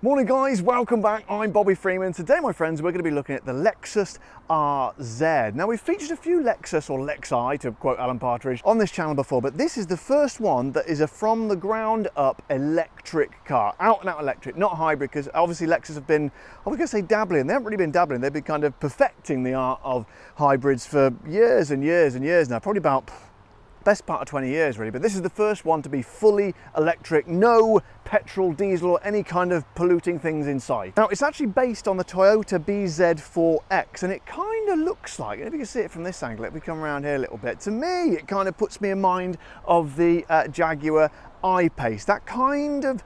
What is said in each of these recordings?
Morning guys, welcome back. I'm Bobby Freeman. Today, my friends, we're going to be looking at the Lexus RZ. Now, we've featured a few Lexus or Lexi, to quote Alan Partridge, on this channel before, but this is the first one that is a from the ground up electric car. Out and out electric, not hybrid, because obviously Lexus have been, I was going to say dabbling. They haven't really been dabbling. They've been kind of perfecting the art of hybrids for years and years and years now, probably about best part of 20 years really, but this is the first one to be fully electric, no petrol, diesel or any kind of polluting things inside. Now it's actually based on the Toyota BZ4X and it kind of looks like, if you can see it from this angle, let me come around here a little bit, to me it kind of puts me in mind of the Jaguar I-Pace, that kind of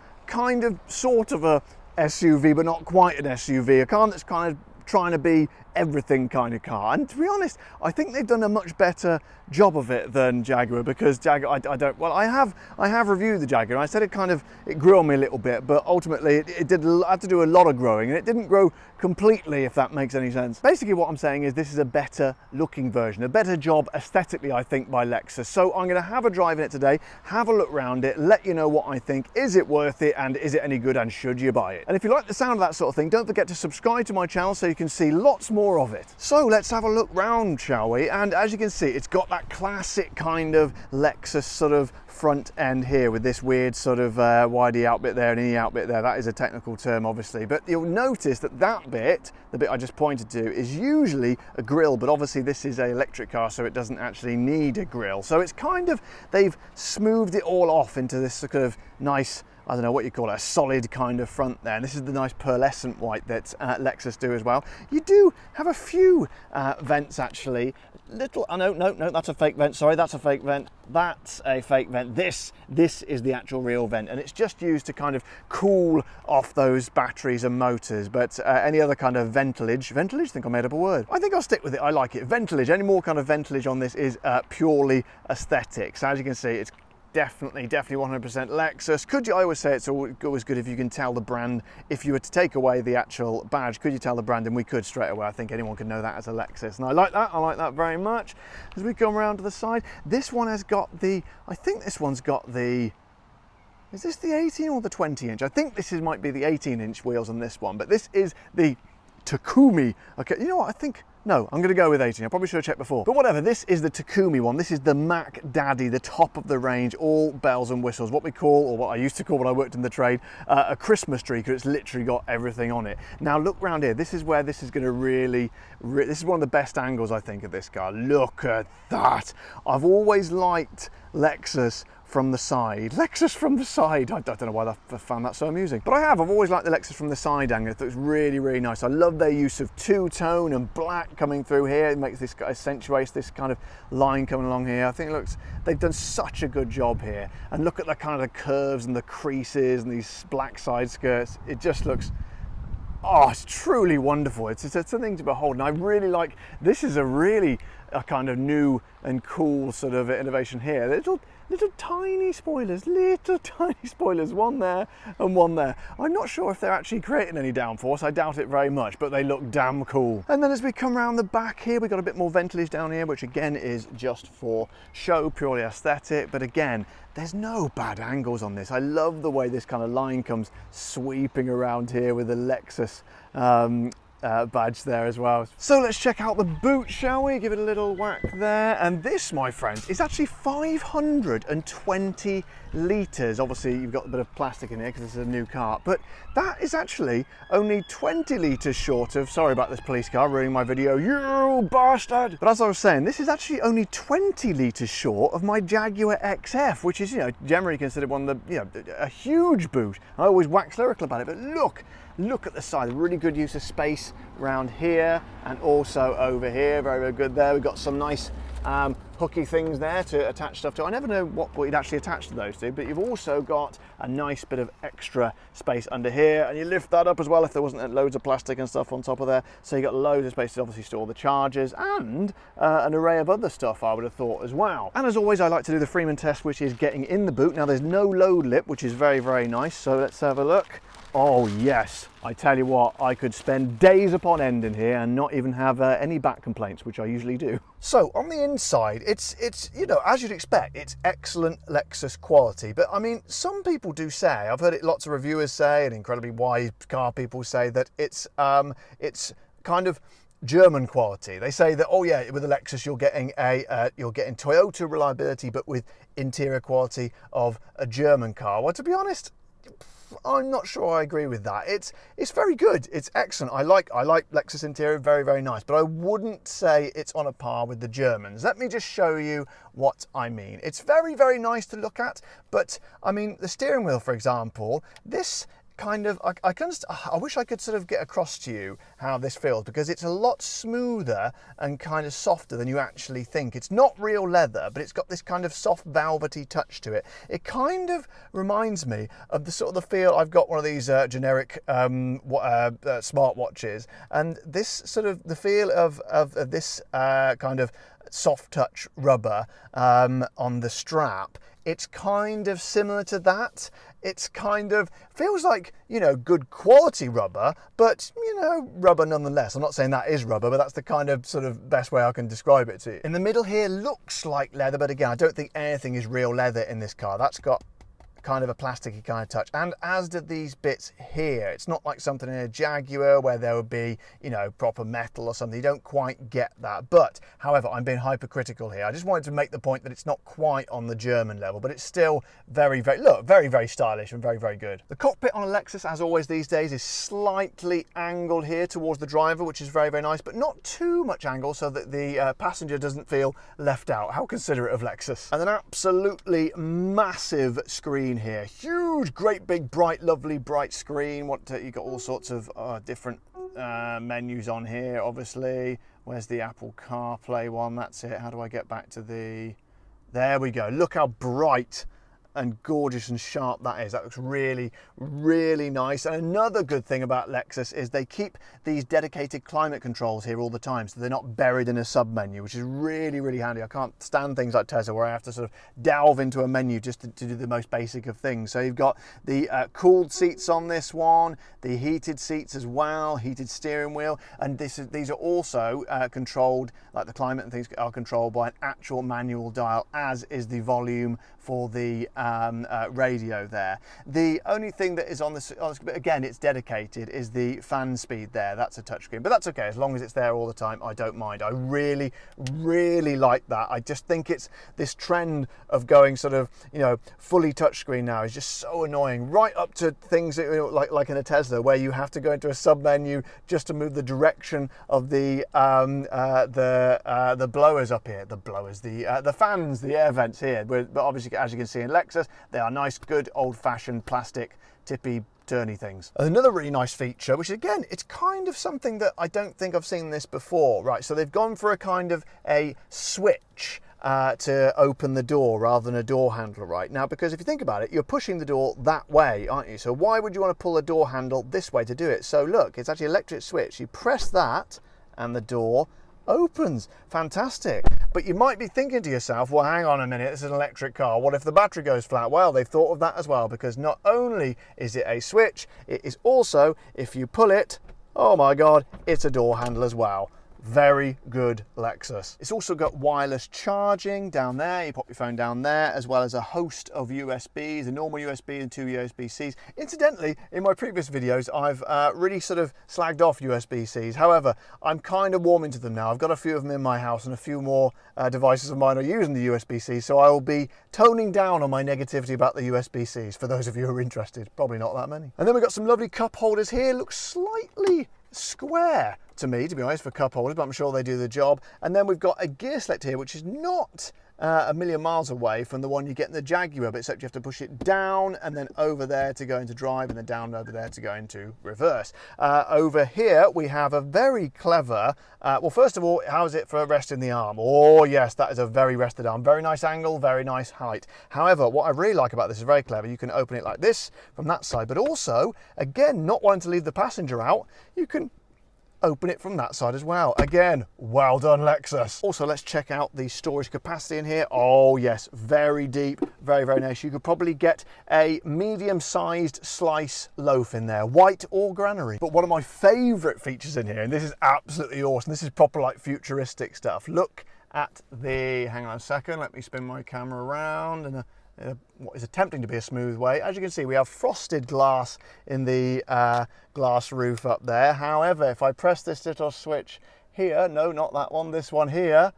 sort of a SUV but not quite an SUV, a car that's kind of trying to be everything kind of car. And to be honest, I think they've done a much better job of it than Jaguar, because Jaguar, I have reviewed the Jaguar and I said it grew on me a little bit, but ultimately I had to do a lot of growing and it didn't grow completely, if that makes any sense. Basically what I'm saying is this is a better looking version, a better job aesthetically, I think, by Lexus. So I'm going to have a drive in it today, have a look around it, let you know what I think. Is it worth it and is it any good and should you buy it? And if you like the sound of that sort of thing, don't forget to subscribe to my channel so you can see lots more of it. So let's have a look round, shall we? And as you can see, it's got that classic kind of Lexus sort of front end here with this weird sort of YD out bit there and E out bit there. That is a technical term, obviously, but you'll notice that that bit, the bit I just pointed to, is usually a grille, but obviously this is an electric car, so it doesn't actually need a grille. So it's kind of, they've smoothed it all off into this sort of nice, I don't know what you call it, a solid kind of front there. And this is the nice pearlescent white that Lexus do as well. You do have a few vents actually. Little, oh no, that's a fake vent. Sorry, that's a fake vent. That's a fake vent. This is the actual real vent, and it's just used to kind of cool off those batteries and motors. But any other kind of ventilage, I think I made up a word. I think I'll stick with it. I like it. Ventilage, any more kind of ventilage on this is purely aesthetics. As you can see, it's definitely 100% Lexus. I always say it's always good if you can tell the brand. If you were to take away the actual badge, could you tell the brand? And we could straight away. I think anyone could know that as a Lexus, and I like that very much. As we come around to the side, this one has got the, I think this one's got the, is this the 18 or the 20 inch? I think this might be the 18-inch wheels on this one, but this is the Takumi. Okay, you know what, I think, no, I'm going to go with 18. I probably should have checked before. But whatever, this is the Takumi one. This is the Mac Daddy, the top of the range, all bells and whistles. What we call, or what I used to call when I worked in the trade, a Christmas tree, because it's literally got everything on it. Now look round here. This is where this is going to really, this is one of the best angles, I think, of this car. Look at that. I've always liked Lexus from the side. Lexus from the side. I don't know why I found that so amusing. But I've always liked the Lexus from the side angle. I thought it was really, really nice. I love their use of two-tone and black coming through here. It makes this, accentuates this kind of line coming along here. I think it looks, they've done such a good job here. And look at the kind of the curves and the creases and these black side skirts. It just looks, oh, it's truly wonderful. It's a thing to behold. And I really like, this is a kind of new and cool sort of innovation here. Little tiny spoilers, one there and one there. I'm not sure if they're actually creating any downforce, I doubt it very much, but they look damn cool. And then as we come around the back here, we've got a bit more ventilage down here, which again is just for show, purely aesthetic, but again, there's no bad angles on this. I love the way this kind of line comes sweeping around here with the Lexus badge there as well. So let's check out the boot, shall we? Give it a little whack there. And this, my friends, is actually 520 litres. Obviously, you've got a bit of plastic in here because this is a new car, but that is actually only 20 litres short of, sorry about this police car ruining my video, you bastard! But as I was saying, this is actually only 20 litres short of my Jaguar XF, which is, generally considered one of the, a huge boot. I always wax lyrical about it, but look at the side, really good use of space around here and also over here, very, very good there. We've got some nice hooky things there to attach stuff to. I never know what you'd actually attach to those to, but you've also got a nice bit of extra space under here, and you lift that up as well if there wasn't loads of plastic and stuff on top of there. So you got loads of space to obviously store the chargers and an array of other stuff, I would have thought, as well. And as always, I like to do the Freeman test, which is getting in the boot. Now there's no load lip, which is very, very nice. So let's have a look. Oh yes, I tell you what, I could spend days upon end in here and not even have any back complaints, which I usually do. So on the inside, it's you know, as you'd expect, it's excellent Lexus quality. But I mean, some people do say, I've heard it, lots of reviewers say, and incredibly wise car people say that it's kind of German quality. They say that, oh yeah, with the Lexus you're getting Toyota reliability, but with interior quality of a German car. Well, to be honest, I'm not sure I agree with that. It's very good. It's excellent. I like Lexus interior, very, very nice. But I wouldn't say it's on a par with the Germans. Let me just show you what I mean. It's very, very nice to look at. But I mean, the steering wheel, for example, this kind of, I wish I could sort of get across to you how this feels, because it's a lot smoother and kind of softer than you actually think. It's not real leather, but it's got this kind of soft velvety touch to it. It kind of reminds me of the sort of the feel. I've got one of these generic smartwatches, and this sort of the feel of this kind of soft touch rubber on the strap. It's kind of similar to that. It's kind of feels like, you know, good quality rubber, but, you know, rubber nonetheless. I'm not saying that is rubber, but that's the kind of sort of best way I can describe it to you. In the middle here looks like leather, but again, I don't think anything is real leather in this car. That's got kind of a plasticky kind of touch, and as did these bits here. It's not like something in a Jaguar where there would be, you know, proper metal or something. You don't quite get that. But however, I'm being hypercritical here. I just wanted to make the point that it's not quite on the German level, but it's still very, very stylish and very, very good. The cockpit on a Lexus, as always these days, is slightly angled here towards the driver, which is very, very nice, but not too much angle so that the passenger doesn't feel left out. How considerate of Lexus. And an absolutely massive screen here, huge, great big, bright, lovely, bright screen. You got all sorts of different menus on here. Obviously, where's the Apple CarPlay one? That's it. How do I get back to the? There we go. Look how bright and gorgeous and sharp that is. That looks really, really nice. And another good thing about Lexus is they keep these dedicated climate controls here all the time, so they're not buried in a sub menu, which is really, really handy. I can't stand things like Tesla where I have to sort of delve into a menu just to do the most basic of things. So you've got the cooled seats on this one, the heated seats as well, heated steering wheel, and these are also controlled, like the climate and things are controlled by an actual manual dial, as is the volume for the radio there. The only thing that is on this, but again, it's dedicated, is the fan speed there. That's a touchscreen, but that's okay as long as it's there all the time. I don't mind. I really, really like that. I just think it's this trend of going sort of, you know, fully touchscreen now is just so annoying. Right up to things that, you know, like in a Tesla, where you have to go into a sub menu just to move the direction of the blowers up here. The fans, the air vents here. But obviously, as you can see in Lexus, they are nice, good, old-fashioned plastic tippy turny things. Another really nice feature, which again, it's kind of something that I don't think I've seen this before. Right, so they've gone for a kind of a switch to open the door rather than a door handle, right? Now, because if you think about it, you're pushing the door that way, aren't you? So why would you want to pull the door handle this way to do it? So look, it's actually an electric switch. You press that and the door opens. Fantastic. But you might be thinking to yourself, well, hang on a minute, this is an electric car. What if the battery goes flat? Well, they've thought of that as well, because not only is it a switch, it is also, if you pull it, oh my God, it's a door handle as well. Very good Lexus. It's also got wireless charging down there. You pop your phone down there, as well as a host of USBs, a normal USB and 2 USB-Cs. Incidentally, in my previous videos, I've really sort of slagged off USB-Cs. However, I'm kind of warming to them now. I've got a few of them in my house, and a few more devices of mine are using the USB-C, so I will be toning down on my negativity about the USB-Cs, for those of you who are interested. Probably not that many. And then we've got some lovely cup holders here. Looks slightly square to me, to be honest, for cup holders, but I'm sure they do the job. And then we've got a gear select here, which is not a million miles away from the one you get in the Jaguar, but except you have to push it down and then over there to go into drive, and then down over there to go into reverse. Over here we have a very clever, well, first of all, how's it for resting the arm? Oh yes, that is a very rested arm. Very nice angle, very nice height. However, what I really like about this is very clever. You can open it like this from that side, but also, again, not wanting to leave the passenger out, you can open it from that side as well. Again, well done, Lexus. Also, let's check out the storage capacity in here. Oh yes, very deep, very, very nice. You could probably get a medium-sized slice loaf in there, white or granary. But one of my favorite features in here, and this is absolutely awesome, this is proper like futuristic stuff. Look at the, hang on a second, let me spin my camera around in what is attempting to be a smooth way. As you can see, we have frosted glass in the glass roof up there. However, if I press this little switch here, no, not that one, this one here,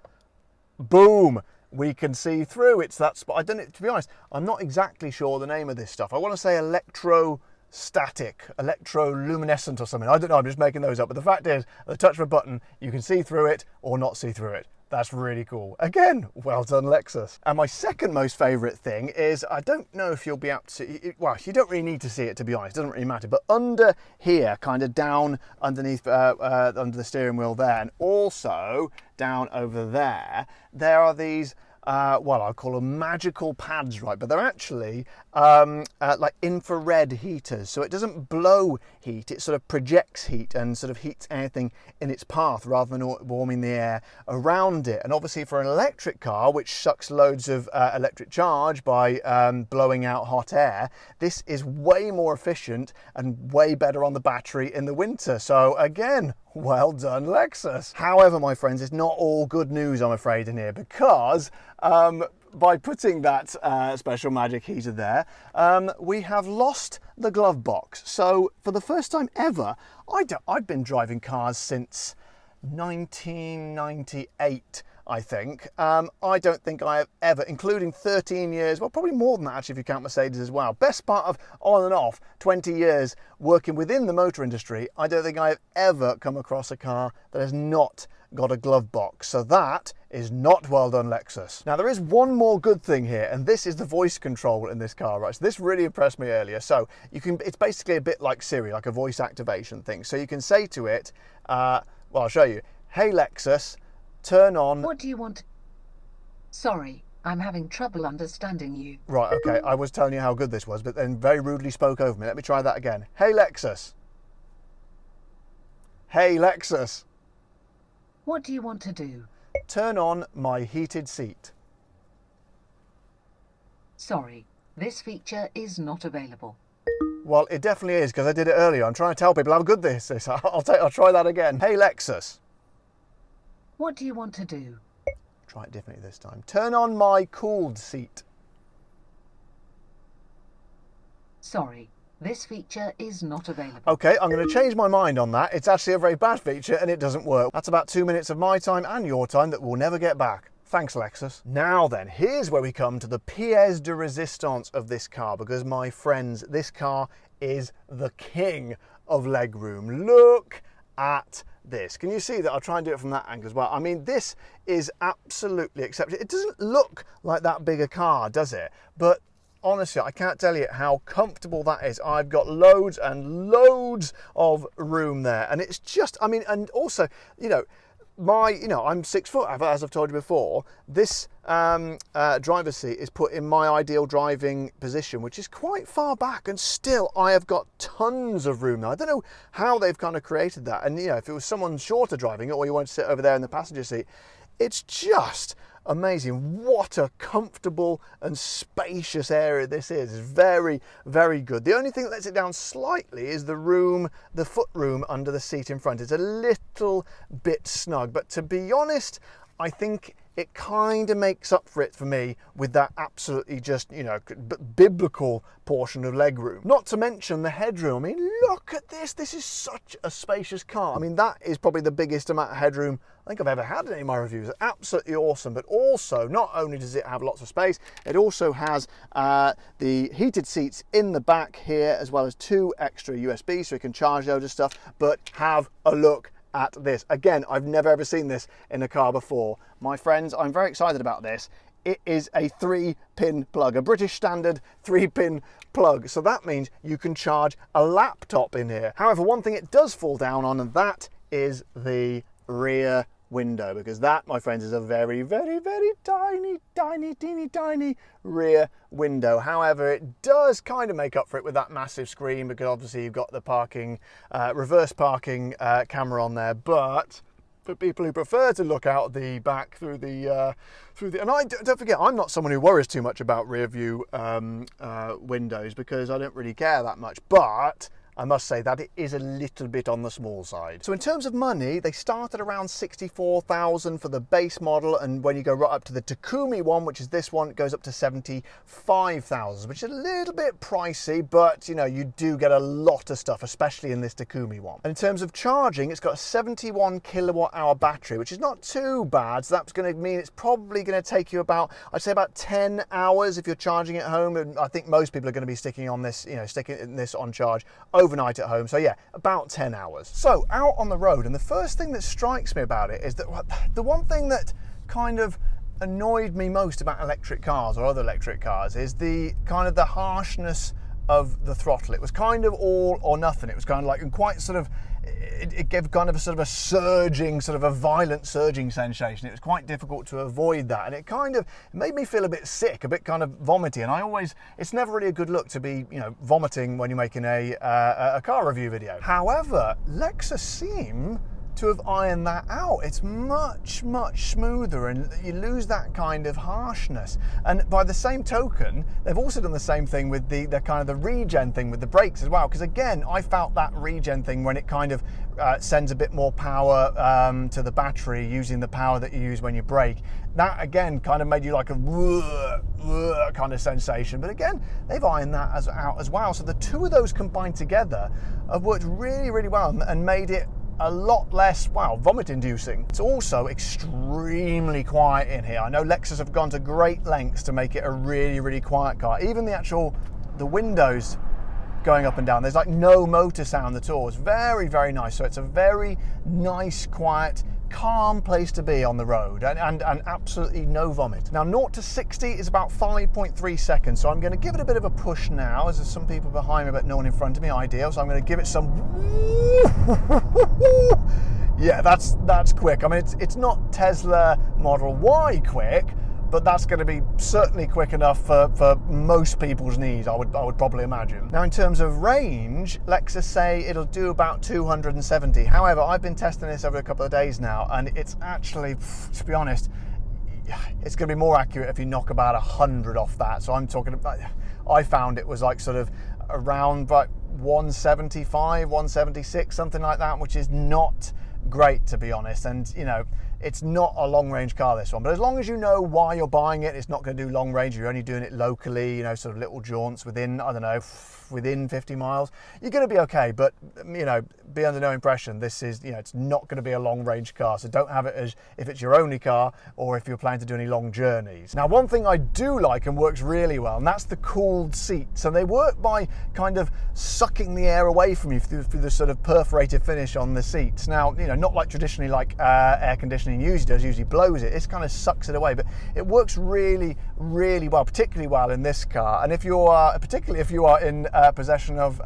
boom, we can see through. It's that spot. I don't know, to be honest, I'm not exactly sure the name of this stuff. I want to say electrostatic, electroluminescent or something. I don't know, I'm just making those up. But the fact is, at the touch of a button, you can see through it or not see through it. That's really cool. Again, well done, Lexus. And my second most favorite thing is, I don't know if you'll be able to see it, well, you don't really need to see it, to be honest, it doesn't really matter, but under here, kind of down underneath, under the steering wheel there, and also down over there, there are these well, I'll call them magical pads, right? But they're actually like infrared heaters. So it doesn't blow heat, it sort of projects heat and sort of heats anything in its path rather than warming the air around it. And obviously for an electric car, which sucks loads of electric charge by blowing out hot air, this is way more efficient and way better on the battery in the winter. So again, well done, Lexus. However, my friends, it's not all good news, I'm afraid, in here, because by putting that special magic heater there, we have lost the glove box. So for the first time ever, I've been driving cars since 1998, I think. I don't think I have ever, including 13 years, well, probably more than that actually if you count Mercedes as well. Best part of on and off 20 years working within the motor industry, I don't think I have ever come across a car that has not got a glove box. So that is not well done, Lexus. Now there is one more good thing here, and this is the voice control in this car, right? So this really impressed me earlier. So you can, it's basically a bit like Siri, like a voice activation thing. So you can say to it, well, I'll show you. Hey Lexus, turn on... What do you want? Sorry, I'm having trouble understanding you. Right, okay, I was telling you how good this was, but then very rudely spoke over me. Let me try that again. Hey Lexus. Hey Lexus. What do you want to do? Turn on my heated seat. Sorry, this feature is not available. Well, it definitely is, because I did it earlier. I'm trying to tell people how good this is. I'll try that again. Hey Lexus. What do you want to do? Try it differently this time. Turn on my cooled seat. Sorry, this feature is not available. Okay, I'm going to change my mind on that. It's actually a very bad feature and it doesn't work. That's about 2 minutes of my time and your time that we'll never get back. Thanks, Lexus. Now then, here's where we come to the pièce de résistance of this car, because my friends, this car is the king of legroom. Look at this. Can you see that? I'll try and do it from that angle as well. I mean, this is absolutely exceptional. It doesn't look like that big a car, does it? But honestly, I can't tell you how comfortable that is. I've got loads and loads of room there. And it's just, I mean, and also, you know, I'm 6 foot, as I've told you before. This driver's seat is put in my ideal driving position, which is quite far back, and still I have got tons of room now. I don't know how they've kind of created that. And, you know, if it was someone shorter driving it, or you want to sit over there in the passenger seat, it's just amazing. What a comfortable and spacious area this is. It's very, very good. The only thing that lets it down slightly is the room, the foot room under the seat in front. It's a little bit snug, but to be honest, I think it kind of makes up for it for me with that absolutely just, you know, biblical portion of legroom. Not to mention the headroom. I mean, look at this. This is such a spacious car. I mean, that is probably the biggest amount of headroom I think I've ever had in any of my reviews. It's absolutely awesome. But also, not only does it have lots of space, it also has the heated seats in the back here, as well as 2 extra USBs so you can charge loads of stuff. But have a look at this. Again, I've never ever seen this in a car before. My friends, I'm very excited about this. It is a 3-pin plug, a British standard 3-pin plug. So that means you can charge a laptop in here. However, one thing it does fall down on, and that is the rear window, because that, my friends, is a very, very, very tiny, tiny, teeny, tiny rear window. However, it does kind of make up for it with that massive screen, because obviously you've got the parking, reverse parking camera on there. But for people who prefer to look out the back through the, and don't forget, I'm not someone who worries too much about rear view windows, because I don't really care that much. But I must say that it is a little bit on the small side. So in terms of money, they start at around 64,000 for the base model, and when you go right up to the Takumi one, which is this one, it goes up to 75,000, which is a little bit pricey, but you know, you do get a lot of stuff, especially in this Takumi one. And in terms of charging, it's got a 71 kilowatt hour battery, which is not too bad. So that's going to mean it's probably going to take you about, I'd say about 10 hours if you're charging at home. And I think most people are going to be sticking on this, you know, sticking this on charge overnight at home. So yeah, about 10 hours. So out on the road, and the first thing that strikes me about it is that the one thing that kind of annoyed me most about electric cars or other electric cars is the kind of the harshness of the throttle. It was kind of all or nothing. It was kind of like, and quite sort of, it gave kind of a sort of a surging, sort of a violent surging sensation. It was quite difficult to avoid that, and it kind of made me feel a bit sick, a bit kind of vomity. And it's never really a good look to be, you know, vomiting when you're making a car review video. However, Lexus seem to have ironed that out. It's much, much smoother, and you lose that kind of harshness. And by the same token, they've also done the same thing with the kind of the regen thing with the brakes as well. Because again, I felt that regen thing when it kind of sends a bit more power to the battery using the power that you use when you brake. That again kind of made you like a kind of sensation. But again, they've ironed that out as well. So the two of those combined together have worked really, really well and made it a lot less, wow, vomit-inducing. It's also extremely quiet in here. I know Lexus have gone to great lengths to make it a really, really quiet car. Even the windows going up and down, there's like no motor sound at all. It's very, very nice. So it's a very nice, quiet, calm place to be on the road, and absolutely no vomit. Now 0 to 60 is about 5.3 seconds, so I'm going to give it a bit of a push now, as there's some people behind me but no one in front of me. Ideal. So I'm going to give it some yeah, that's quick. I mean, it's not Tesla Model Y quick, but that's going to be certainly quick enough for most people's needs, I would probably imagine. Now, in terms of range, Lexus say it'll do about 270. However, I've been testing this over a couple of days now, and it's actually, to be honest, it's going to be more accurate if you knock about 100 off that. So I'm talking about, I found it was like sort of around like 175, 176, something like that, which is not great, to be honest. And you know, it's not a long range car, this one, but as long as you know why you're buying it, it's not going to do long range. You're only doing it locally, you know, sort of little jaunts within, I don't know, within 50 miles, you're going to be okay. But you know, be under no impression, this is, you know, it's not going to be a long range car. So don't have it as if it's your only car or if you're planning to do any long journeys. Now, one thing I do like and works really well, and that's the cooled seats. So they work by kind of sucking the air away from you through the sort of perforated finish on the seats. Now, you know, not like traditionally like air conditioning usually blows it. This kind of sucks it away, but it works really, really well, particularly well in this car. And if you're particularly if you are in possession of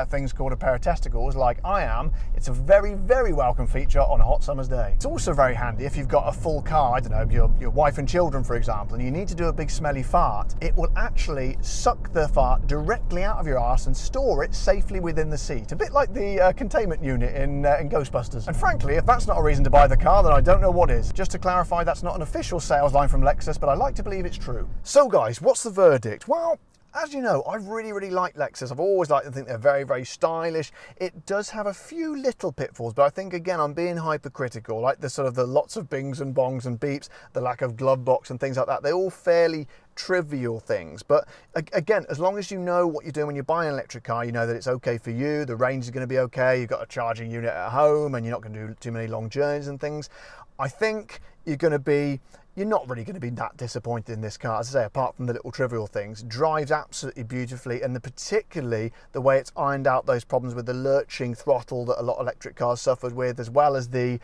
things called a pair of testicles, like I am, it's a very, very welcome feature on a hot summer's day. It's also very handy if you've got a full car, I don't know, your wife and children, for example, and you need to do a big smelly fart. It will actually suck the fart directly out of your arse and store it safely within the seat. A bit like the containment unit in Ghostbusters. And frankly, if that's not a reason to buy the car, then I don't know what is. Just to clarify, that's not an official sales line from Lexus, but I like to believe it's true. So guys, what's the verdict? Well, as you know, I really, really like Lexus. I've always liked to think they're very, very stylish. It does have a few little pitfalls, but I think, again, I'm being hypercritical, like the sort of the lots of bings and bongs and beeps, the lack of glove box and things like that. They're all fairly trivial things. But again, as long as you know what you're doing when you're buying an electric car, you know that it's okay for you, the range is going to be okay, you've got a charging unit at home, and you're not going to do too many long journeys and things. I think you're not really going to be that disappointed in this car. As I say, apart from the little trivial things, drives absolutely beautifully, and particularly the way it's ironed out those problems with the lurching throttle that a lot of electric cars suffered with, as well as the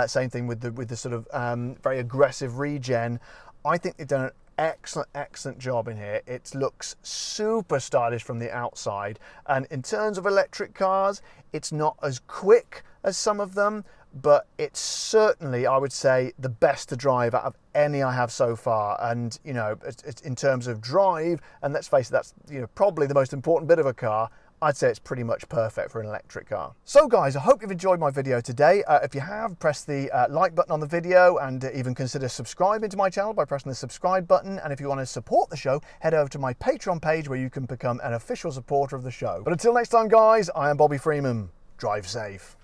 same thing with the sort of very aggressive regen. I think they've done an excellent job in here. It looks super stylish from the outside, and in terms of electric cars, it's not as quick as some of them, but it's certainly, I would say, the best to drive out of any I have so far. And you know, it's in terms of drive, and let's face it, that's, you know, probably the most important bit of a car, I'd say it's pretty much perfect for an electric car. So guys, I hope you've enjoyed my video today. If you have, press the like button on the video, and even consider subscribing to my channel by pressing the subscribe button. And if you want to support the show, head over to my Patreon page where you can become an official supporter of the show. But until next time guys, I am Bobby Freeman. Drive safe.